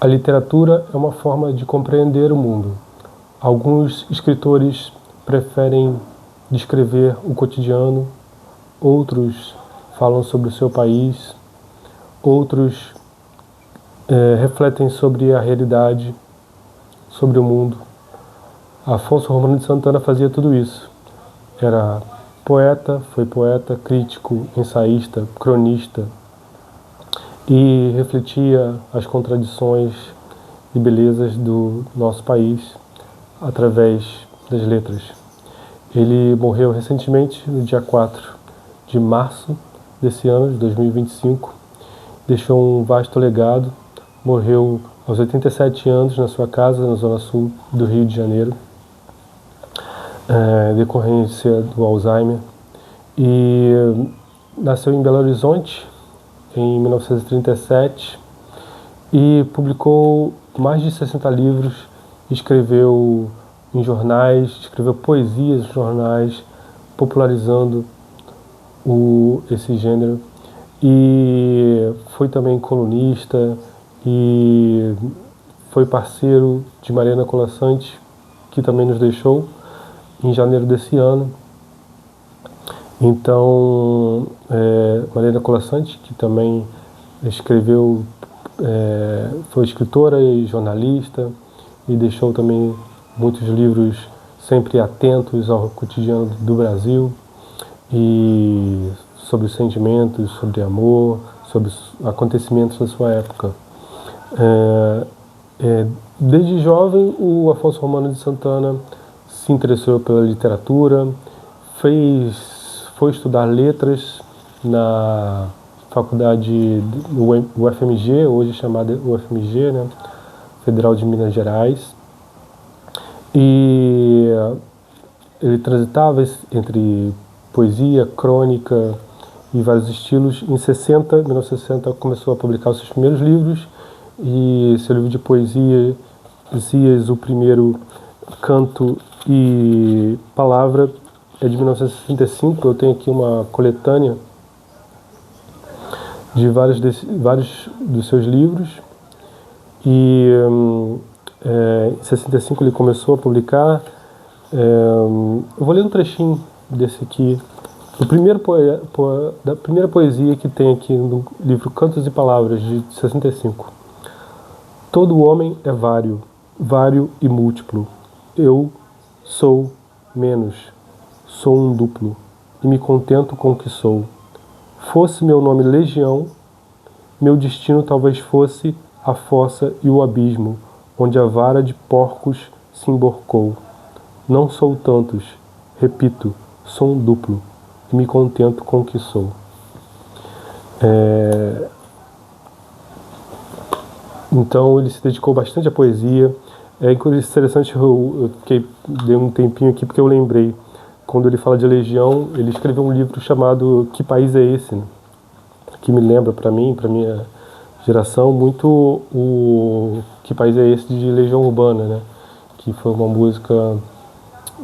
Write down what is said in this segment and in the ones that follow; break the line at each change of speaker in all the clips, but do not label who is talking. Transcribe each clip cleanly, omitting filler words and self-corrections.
A literatura é uma forma de compreender o mundo. Alguns escritores preferem descrever o cotidiano, outros falam sobre o seu país, outros refletem sobre a realidade, sobre o mundo. Afonso Romano de Santana fazia tudo isso. Era poeta, foi poeta, crítico, ensaísta, cronista, e refletia as contradições e belezas do nosso país através das letras. Ele morreu recentemente, no dia 4 de março desse ano, de 2025, deixou um vasto legado, morreu aos 87 anos na sua casa, na zona sul do Rio de Janeiro, decorrência do Alzheimer, e nasceu em Belo Horizonte em 1937 e publicou mais de 60 livros, escreveu em jornais, escreveu poesias em jornais, popularizando esse gênero, e foi também colunista e foi parceiro de Mariana Colasanti, que também nos deixou em janeiro desse ano. Então, Mariana Colasanti, que também escreveu, foi escritora e jornalista, e deixou também muitos livros sempre atentos ao cotidiano do Brasil, e sobre sentimentos, sobre amor, sobre acontecimentos da sua época. Desde jovem, o Afonso Romano de Santana se interessou pela literatura, foi estudar letras na faculdade do UFMG, hoje chamada UFMG, né, Federal de Minas Gerais, e ele transitava entre poesia, crônica e vários estilos. Em 1960, começou a publicar os seus primeiros livros, e seu livro de poesia, Zias, o Primeiro Canto e Palavra, é de 1965. Eu tenho aqui uma coletânea de vários dos seus livros, e em 65 ele começou a publicar. Eu vou ler um trechinho desse aqui, da primeira poesia que tem aqui no livro Cantos e Palavras, de 65. Todo homem é vário e múltiplo. Eu sou menos, sou um duplo, e me contento com o que sou. Fosse meu nome Legião, meu destino talvez fosse a fossa e o abismo, onde a vara de porcos se emborcou. Não sou tantos, repito, sou um duplo, e me contento com o que sou. Então ele se dedicou bastante à poesia. É interessante, eu dei um tempinho aqui porque eu lembrei, quando ele fala de Legião, ele escreveu um livro chamado Que País é Esse?, né? Que me lembra, para mim, para minha geração, muito o Que País é Esse? De Legião Urbana, né? Que foi uma música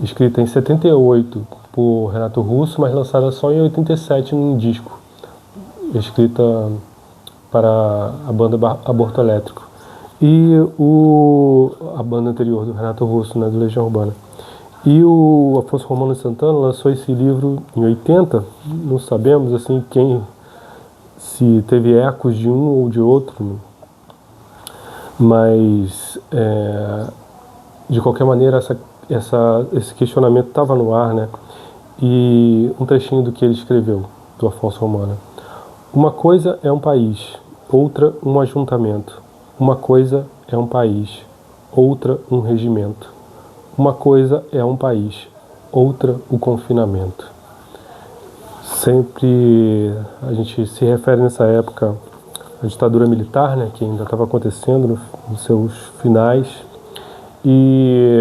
escrita em 78 por Renato Russo, mas lançada só em 87 num disco, escrita para a banda Aborto Elétrico, e a banda anterior do Renato Russo, né, do Legião Urbana. E o Afonso Romano de Santana lançou esse livro em 80, não sabemos assim se teve ecos de um ou de outro, mas de qualquer maneira esse questionamento estava no ar, né? E um trechinho do que ele escreveu, do Afonso Romano. Uma coisa é um país, outra um ajuntamento. Uma coisa é um país, outra um regimento. Uma coisa é um país, outra o confinamento. Sempre a gente se refere nessa época à ditadura militar, né, que ainda estava acontecendo nos seus finais, e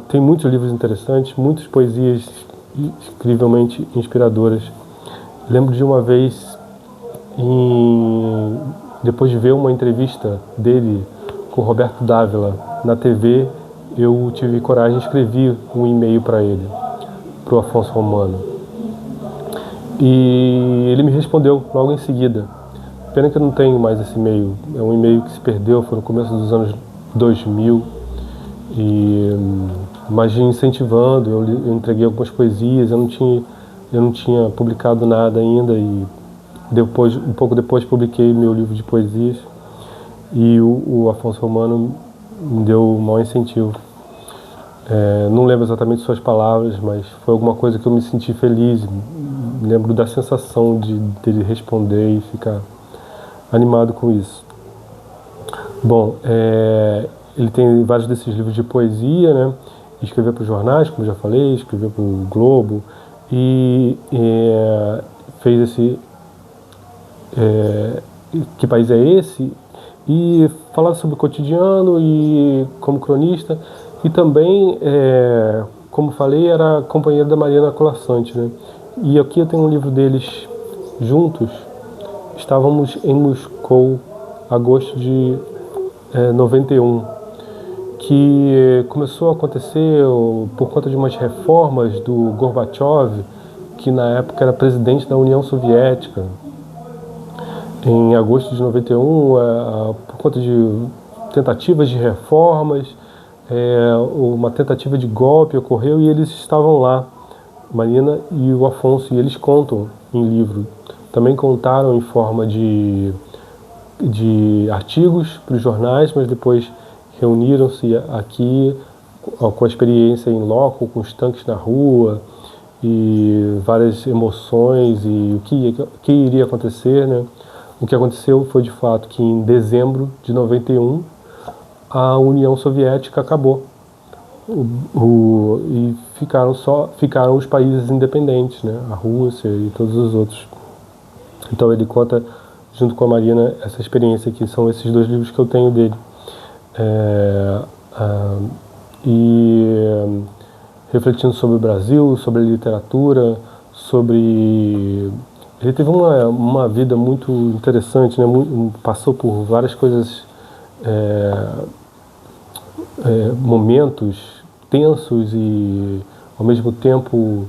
tem muitos livros interessantes, muitas poesias incrivelmente inspiradoras. Lembro de uma vez, depois de ver uma entrevista dele com Roberto Dávila na TV, eu tive coragem e escrevi um e-mail para ele, para o Afonso Romano. E ele me respondeu logo em seguida. Pena que eu não tenho mais esse e-mail. É um e-mail que se perdeu, foi no começo dos anos 2000. Mas incentivando, eu entreguei algumas poesias, eu não tinha publicado nada ainda e depois, um pouco depois publiquei meu livro de poesias e o Afonso Romano me deu um maior incentivo. Não lembro exatamente suas palavras, mas foi alguma coisa que eu me senti feliz. Lembro da sensação dele responder e ficar animado com isso. Bom, ele tem vários desses livros de poesia, né? Escreveu para os jornais, como já falei, escreveu para o Globo e fez esse Que País é Esse? E falava sobre o cotidiano e como cronista e também, como falei, era companheiro da Mariana Colasanti, né? E aqui eu tenho um livro deles juntos. Estávamos em Moscou, agosto de 91, que começou a acontecer por conta de umas reformas do Gorbachev, que na época era presidente da União Soviética. Em agosto de 91, por conta de tentativas de reformas, uma tentativa de golpe ocorreu e eles estavam lá, Marina e o Afonso, e eles contam em livro. Também contaram em forma de artigos para os jornais, mas depois reuniram-se aqui com a experiência em loco, com os tanques na rua e várias emoções e o que iria acontecer, né? O que aconteceu foi de fato que em dezembro de 91 a União Soviética acabou e ficaram os países independentes, né? A Rússia e todos os outros. Então ele conta junto com a Marina essa experiência aqui. São esses dois livros que eu tenho dele. Refletindo sobre o Brasil, sobre a literatura, sobre... Ele teve uma vida muito interessante, né? Passou por várias coisas, momentos tensos e ao mesmo tempo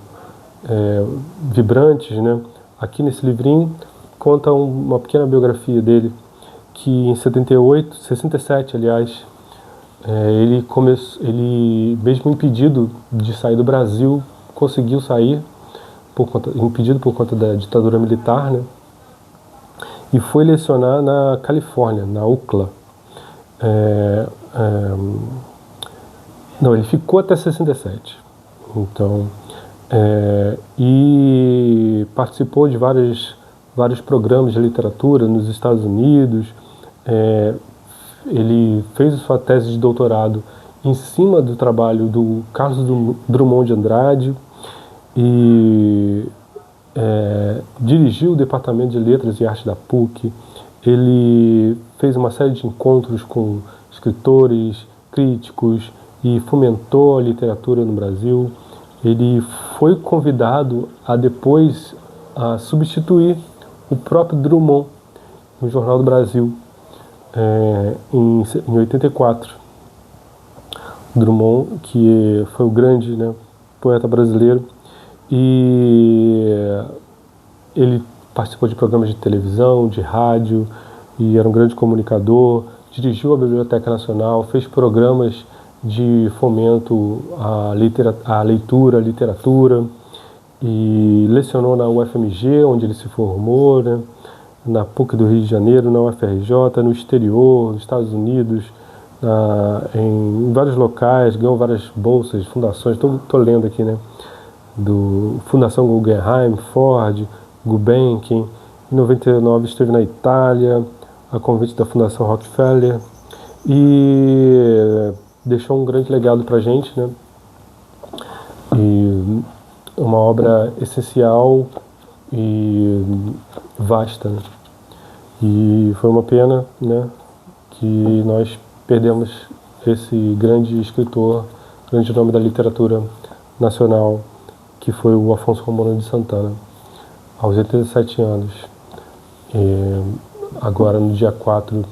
vibrantes, né? Aqui nesse livrinho conta uma pequena biografia dele, que em 67, aliás, ele mesmo impedido de sair do Brasil, conseguiu sair, impedido por conta da ditadura militar, né? E foi lecionar na Califórnia, na UCLA. Não, ele ficou até 67. Então, e participou de vários programas de literatura nos Estados Unidos. Ele fez a sua tese de doutorado em cima do trabalho do Carlos Drummond de Andrade e dirigiu o Departamento de Letras e Arte da PUC. Ele fez uma série de encontros com escritores, críticos e fomentou a literatura no Brasil. Ele foi convidado a depois substituir o próprio Drummond no Jornal do Brasil em 84. Drummond, que foi o grande, né, poeta brasileiro, e ele participou de programas de televisão, de rádio, e era um grande comunicador, dirigiu a Biblioteca Nacional, fez programas de fomento à leitura, à literatura, e lecionou na UFMG, onde ele se formou, né, na PUC do Rio de Janeiro, na UFRJ, no exterior, nos Estados Unidos, em vários locais, ganhou várias bolsas, fundações, estou lendo aqui, né, do Fundação Guggenheim, Ford, Gulbenkian. Em 99 esteve na Itália, a convite da Fundação Rockefeller, e deixou um grande legado para a gente, né, e uma obra essencial e vasta, né? E foi uma pena, né, que nós perdemos esse grande escritor, grande nome da literatura nacional, que foi o Afonso Romano de Santana, aos 87 anos, agora no dia 4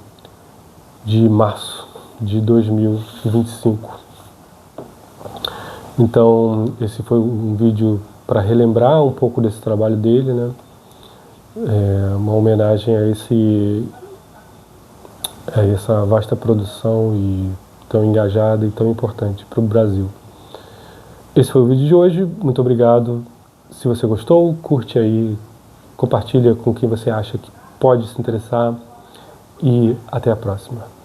de março de 2025. Então, esse foi um vídeo para relembrar um pouco desse trabalho dele, né? uma homenagem a essa vasta produção e tão engajada e tão importante para o Brasil. Esse foi o vídeo de hoje, muito obrigado. Se você gostou, curte aí, compartilha com quem você acha que pode se interessar e até a próxima.